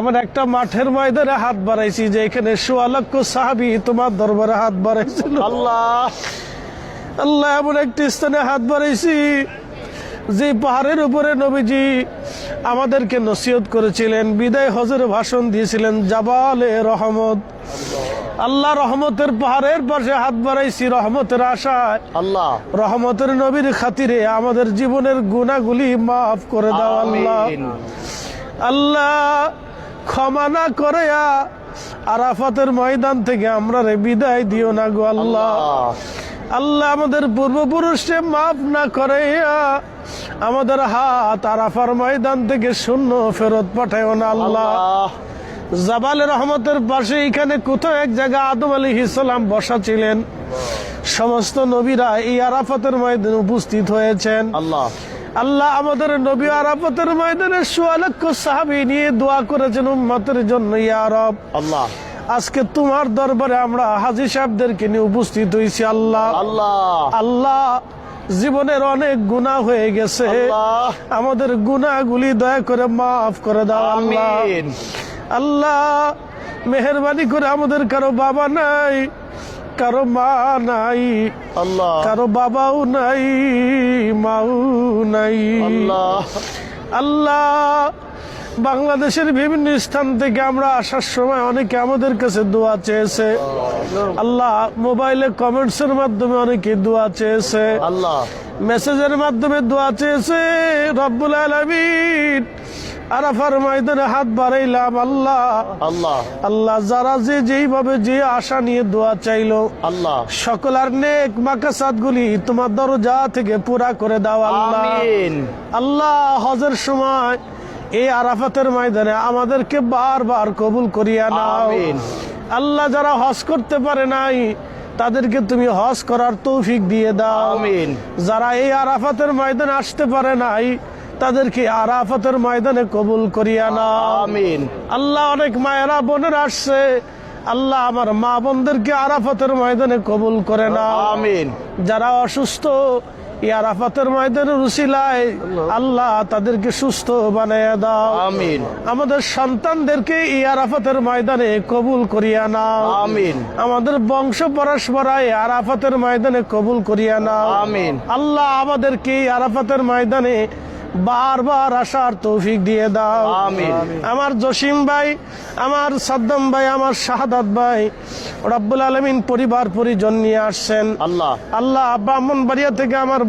আমরা একটা মাঠের ময়দানে হাত বাড়াইছি যে এখানে ১৬ লক্ষ সাহাবী তোমার দরবারে হাত বাড়াইছিল। আল্লাহ আল্লাহ, এমন একটি স্থানে হাত বাড়াইছি যে পাহাড়ের উপরে নবীজি আমাদেরকে নসিহত করেছিলেন, বিদায় হজের ভাষণ দিয়েছিলেন, জাবালে রহমত। আল্লাহ, রহমতের পাহাড়ের পাশে হাত বাড়াইছি রহমতের আশায়। আল্লাহ, রহমতের নবীর খাতিরে আমাদের জীবনের গুনাহগুলি মাফ করে দাও আল্লাহ। আমিন। আল্লাহ, ক্ষমা না করে আরাফাতের ময়দান থেকে আমরা বিদায় দিও না গো আল্লাহ। আল্লাহ, আমাদের পূর্বপুরুষে মাফ না করে আমাদের হাত আরাফার ময়দান থেকে শূন্য ফেরত পাঠায়ও না আল্লাহ। জাবালে রহমতের পাশে এখানে কোথাও এক জায়গায় আদম আলাইহিস সালাম বসা ছিলেন। সমস্ত নবীরা এই আরাফাতের ময়দানে উপস্থিত হয়েছেন। আল্লাহ, আল্লাহ, আমাদের নবী আরাফাতের ময়দানে ১৬ লক্ষ সাহাবী নিয়ে দোয়া করেছেন উম্মতের জন্য। ইয়া রব, আল্লাহ, আজকে তোমার দরবারে আমরা হাজী সাহেবদেরকে নিয়ে উপস্থিত হয়েছি আল্লাহ। আল্লাহ, আল্লাহ, জীবনের অনেক গুনাহ হয়ে গেছে, আল্লাহ, আমাদের গুনাহগুলি দয়া করে মাফ করে দাও আল্লাহ। আমিন। আল্লাহ, মেহেরবানি করে আমাদের কারো বাবা নাই, কারো মা নাই, আল্লাহ, কারো বাবাও নাই, মাও নাই। আল্লাহ, আল্লাহ, বাংলাদেশের বিভিন্ন স্থান থেকে আমরা আসার সময় অনেকে আমাদের কাছে দোয়া চেয়েছে আল্লাহ। মোবাইলে কমেন্টসের মাধ্যমে অনেকে দোয়া চেয়েছে, আল্লাহ, মেসেজের মাধ্যমে দোয়া চেয়েছে। রব্বুল আলামিন, আরাফার ময়দানে হাত বাড়াইলাম আল্লাহ। আল্লাহ, আল্লাহ, যারা যে যেইভাবে যে আশা নিয়ে দোয়া চাইলো আল্লাহ, সকলের নেক মাকাসাদগুলি তোমার দরজা থেকে পুরা করে দাও আল্লাহ। আমিন। আল্লাহ, হজের সময় এই আরাফাতের ময়দানে আমাদেরকে বারবার কবুল করিয়া নাও। আমিন। আল্লাহ, যারা হজ করতে পারে নাই তাদেরকে তুমি হজ করার তৌফিক দিয়ে দাও। আমিন। যারা এই আরাফাতের ময়দানে আসতে পারে নাই তাদেরকে আরাফাতের ময়দানে কবুল করিয়া নাও। আমিন। আল্লাহ, অনেক মায়েরা বোনেরা আসছে আল্লাহ, আমার মা বোনদেরকে আরাফাতের ময়দানে কবুল করে নাও। আমিন। যারা অসুস্থ এই আরাফাতের ময়দানের উসিলায় আল্লাহ তাদেরকে সুস্থ বানাইয়া দাও। আমিন। আমাদের সন্তানদেরকে এই আরাফাতের ময়দানে কবুল করিয়া নাও। আমিন। আমাদের বংশ পরস্পরায় আরাফাতের ময়দানে কবুল করিয়া নাও। আমিন। আল্লাহ, আমাদেরকে এই আরাফাতের ময়দানে বারবার আসার তৌফিক দিয়ে দাও। আমিন। আমার জসিম ভাই, আমার সাদ্দাম ভাই, আমার শাহাদাত ভাই রব্বুল আলামিন পরিবার পরিজন নিয়ে আসছেন আল্লাহ, আল্লাহ। ব্রাহ্মণবাড়িয়া থেকে আমার